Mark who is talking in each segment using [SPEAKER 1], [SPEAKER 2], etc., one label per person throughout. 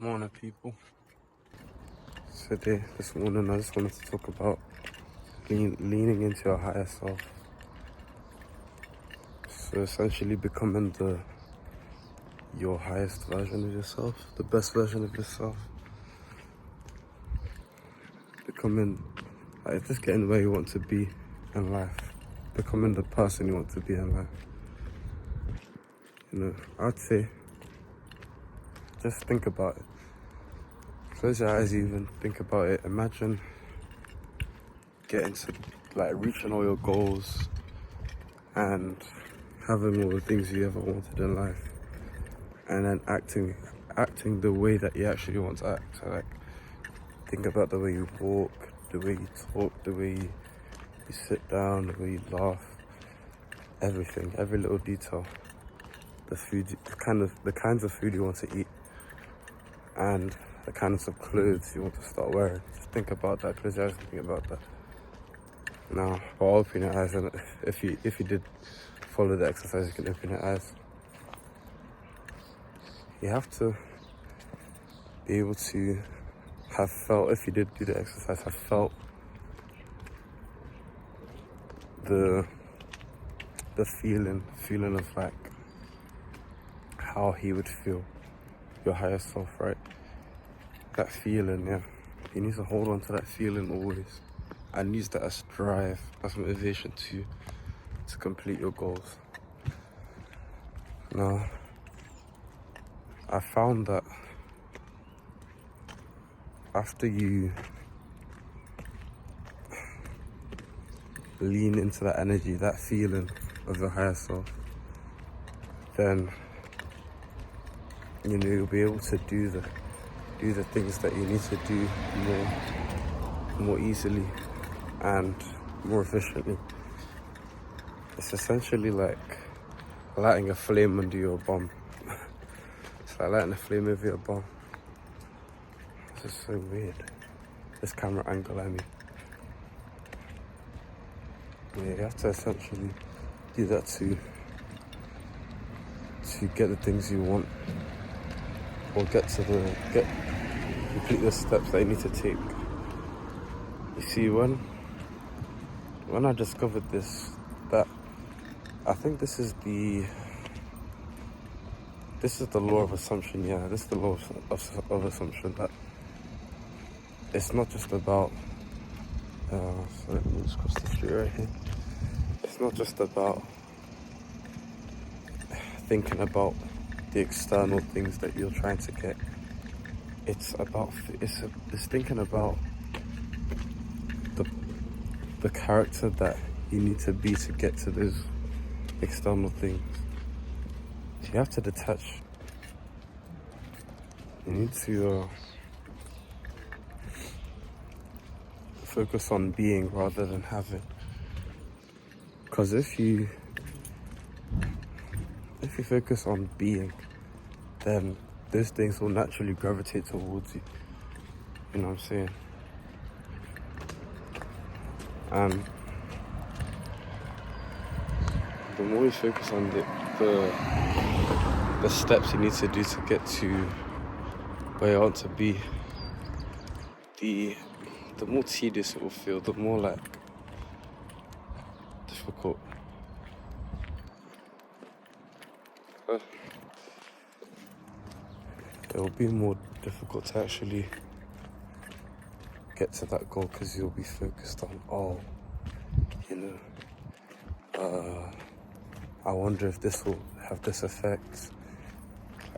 [SPEAKER 1] Morning, people. This morning, I just wanted to talk about leaning into your higher self. So essentially becoming your highest version of yourself, the best version of yourself. Becoming, just getting where you want to be in life. Becoming the person you want to be in life. I'd say, just think about it. Close your eyes even, think about it. Imagine getting to, reaching all your goals and having all the things you ever wanted in life, and then acting the way that you actually want to act. So, think about the way you walk, the way you talk, the way you sit down, the way you laugh, everything, every little detail. The food, the kinds of food you want to eat, and the kinds of clothes you want to start wearing. Just think about that. Close your eyes and think about that. Now, I'll open your eyes, and if you did follow the exercise, you can open your eyes. You have to be able to have felt, if you did do the exercise, have felt the feeling of how he would feel, your higher self, right? That feeling, yeah. You need to hold on to that feeling always, and use that as drive, as motivation to complete your goals. Now, I found that after you lean into that energy, that feeling of your higher self, then you'll be able to do the things that you need to do more easily and more efficiently. It's essentially like lighting a flame under your bum. It's like lighting a flame over your bum. This is so weird. This camera angle, I mean. Yeah, you have to essentially do that to get the things you want, or complete the steps that you need to take. You see, when I discovered this, that I think this is the law of assumption. Yeah, this is the law of assumption, that it's not just about let me just cross the street right here. It's not just about thinking about the external things that you're trying to get. It's thinking about the character that you need to be to get to those external things. You have to detach. You need to focus on being rather than having. Because if you focus on being, then those things will naturally gravitate towards you. You know what I'm saying? And the more you focus on the steps you need to do to get to where you want to be, the more tedious it will feel, the more difficult. It will be more difficult to actually get to that goal, because you'll be focused on, I wonder if this will have this effect.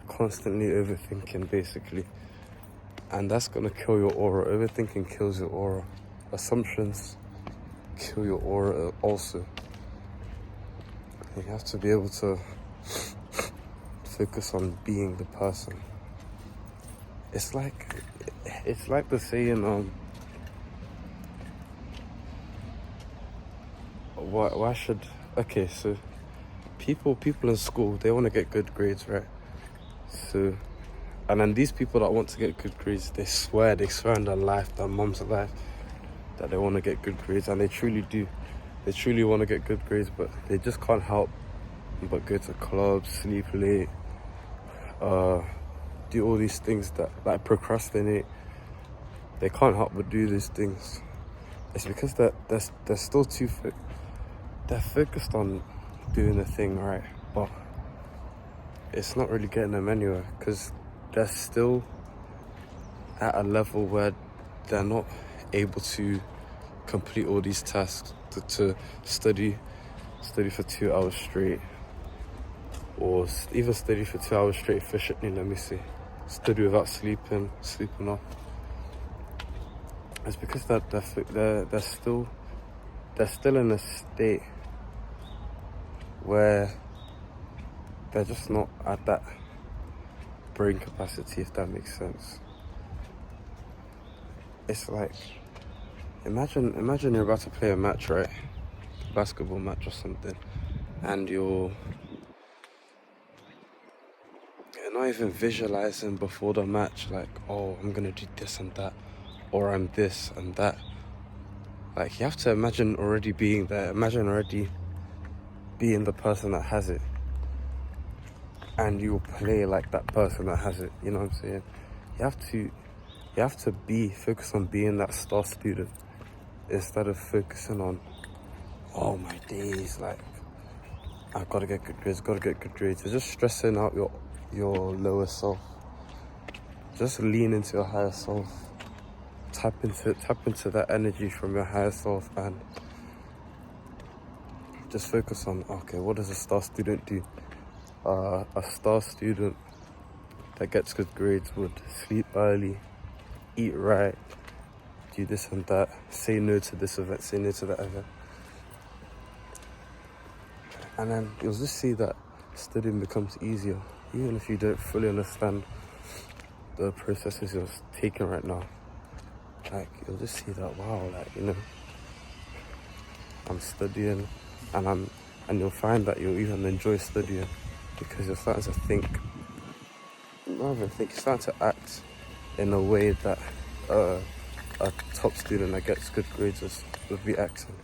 [SPEAKER 1] Constantly overthinking, basically. And that's going to kill your aura. Overthinking kills your aura. Assumptions kill your aura also. You have to be able to focus on being the person. It's like the saying, why should, okay, so people in school, they want to get good grades, right? So, and then these people that want to get good grades, they swear on their life, their mom's life, that they want to get good grades, and they truly do. They truly want to get good grades, but they just can't help but go to clubs, sleep late, do all these things that like procrastinate, they can't help but do these things. It's because they're still they're focused on doing the thing right, but it's not really getting them anywhere because they're still at a level where they're not able to complete all these tasks to study for 2 hours straight, or even study for 2 hours straight efficiently. Let me see, study without sleeping off. It's because they're still in a state where they're just not at that brain capacity, if that makes sense. It's like, imagine you're about to play a match, right? Basketball match or something, and you're not even visualizing before the match, like, oh, I'm gonna do this and that, or I'm this and that. Like, you have to imagine already being there, imagine already being the person that has it, and you play like that person that has it. You know what I'm saying? You have to be focused on being that star student instead of focusing on, oh my days, like, I've got to get good grades. You're just stressing out your lower self. Just lean into your higher self. Tap into that energy from your higher self and just focus on, okay, what does a star student do? A star student that gets good grades would sleep early, eat right, do this and that, say no to this event, say no to that event. And then you'll just see that studying becomes easier, even if you don't fully understand the processes you're taking right now. Like, you'll just see that, wow, like, you know, I'm studying, and you'll find that you'll even enjoy studying because you're starting to think, not even think, you're starting to act in a way that a top student that gets good grades would be acting.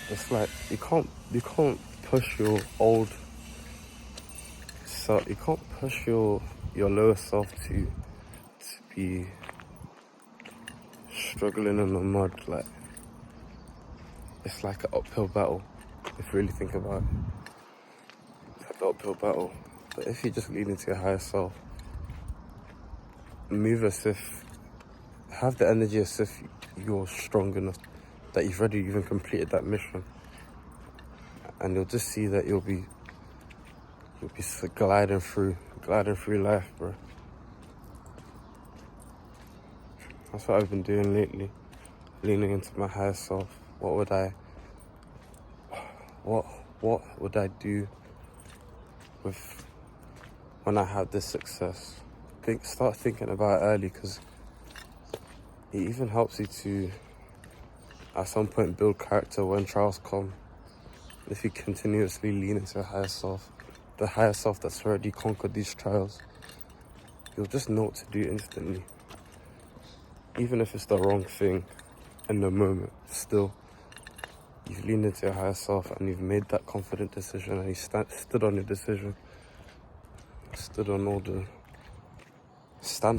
[SPEAKER 1] It's like you can't push your old self, you can't push your lower self to be struggling in the mud. Like, it's like an uphill battle, if you really think about it. It's like an uphill battle. But if you just lean into your higher self, move as if, have the energy as if you're strong enough that you've already even completed that mission, and you'll just see that you'll be gliding through life, bro. That's what I've been doing lately, leaning into my higher self. What would I do with when I have this success? Start thinking about it early, because it even helps you to at some point build character when trials come. If you continuously lean into your higher self, the higher self that's already conquered these trials, you'll just know what to do instantly. Even if it's the wrong thing in the moment, still, you've leaned into your higher self and you've made that confident decision, and you stood on your decision, stand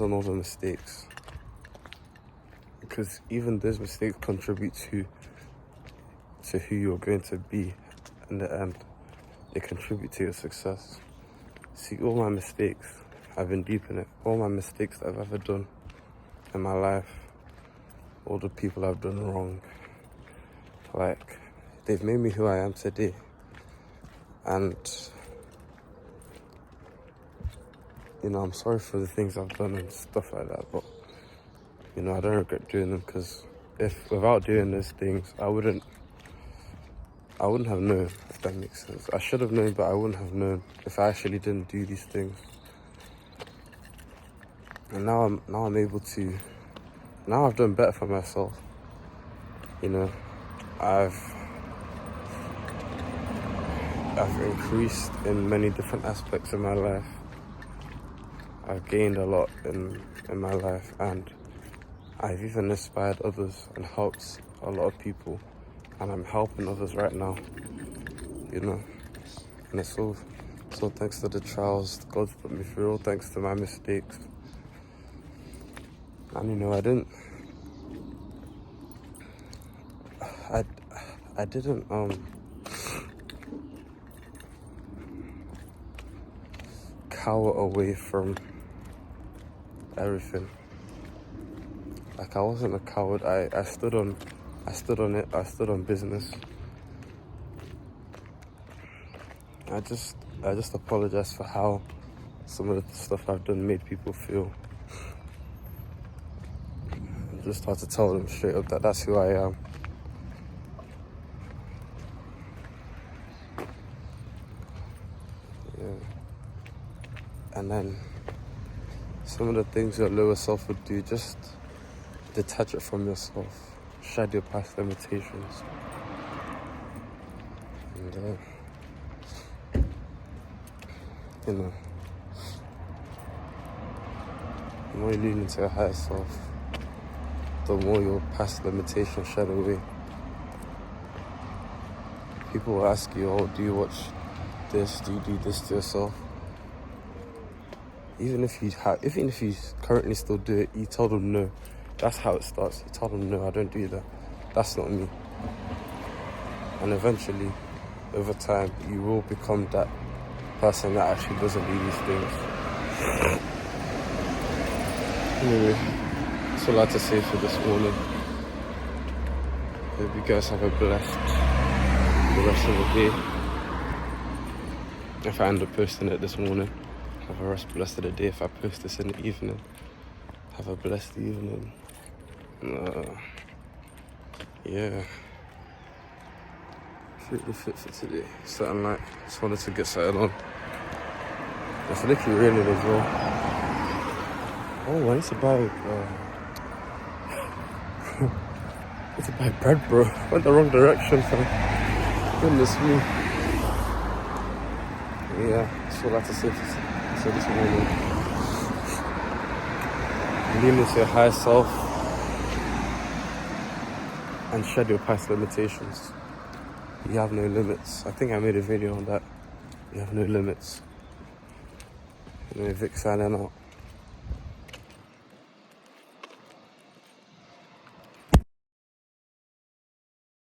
[SPEAKER 1] on all the mistakes. Because even those mistakes contribute to who you're going to be in the end. They contribute to your success. See, all my mistakes, I've been deep in it. All my mistakes that I've ever done in my life, all the people I've done wrong, like, they've made me who I am today. And, you know, I'm sorry for the things I've done and stuff like that, but, you know, I don't regret doing them, because without doing those things, I wouldn't have known, if that makes sense. I should have known, but I wouldn't have known if I actually didn't do these things. And now I'm able to. Now I've done better for myself. You know, I've increased in many different aspects of my life. I've gained a lot in my life, and I've even inspired others and helped a lot of people. And I'm helping others right now, you know. And it's all thanks to the trials God's put me through, all thanks to my mistakes. And you know, I didn't cower away from everything. Like, I wasn't a coward. I stood on it. I stood on business. I just apologize for how some of the stuff I've done made people feel. I just had to tell them straight up that that's who I am. Yeah. And then some of the things your lower self would do, just detach it from yourself. Shed your past limitations. And you know, the more you lean into your higher self, the more your past limitations shed away. People will ask you, oh, do you watch this? Do you do this to yourself? Even if you currently still do it, you tell them no. That's how it starts. You tell them no, I don't do that. That's not me. And eventually, over time, you will become that person that actually doesn't do these things. Anyway, that's all I had to say for this morning. Hope you guys have a blessed the rest of the day. If I end up posting it this morning, have a blessed of the day. If I post this in the evening, have a blessed evening. Yeah. Pretty fit for today. Certain night. Just wanted to get started on. It's literally raining as well. Oh, I need to buy I need to buy bread, bro. Went the wrong direction, fam. Goodness me. Yeah, that's all I have to say for this morning. Lean into your higher self and shed your past limitations. You have no limits. I think I made a video on that. You have no limits. Anyway, Vic signing out.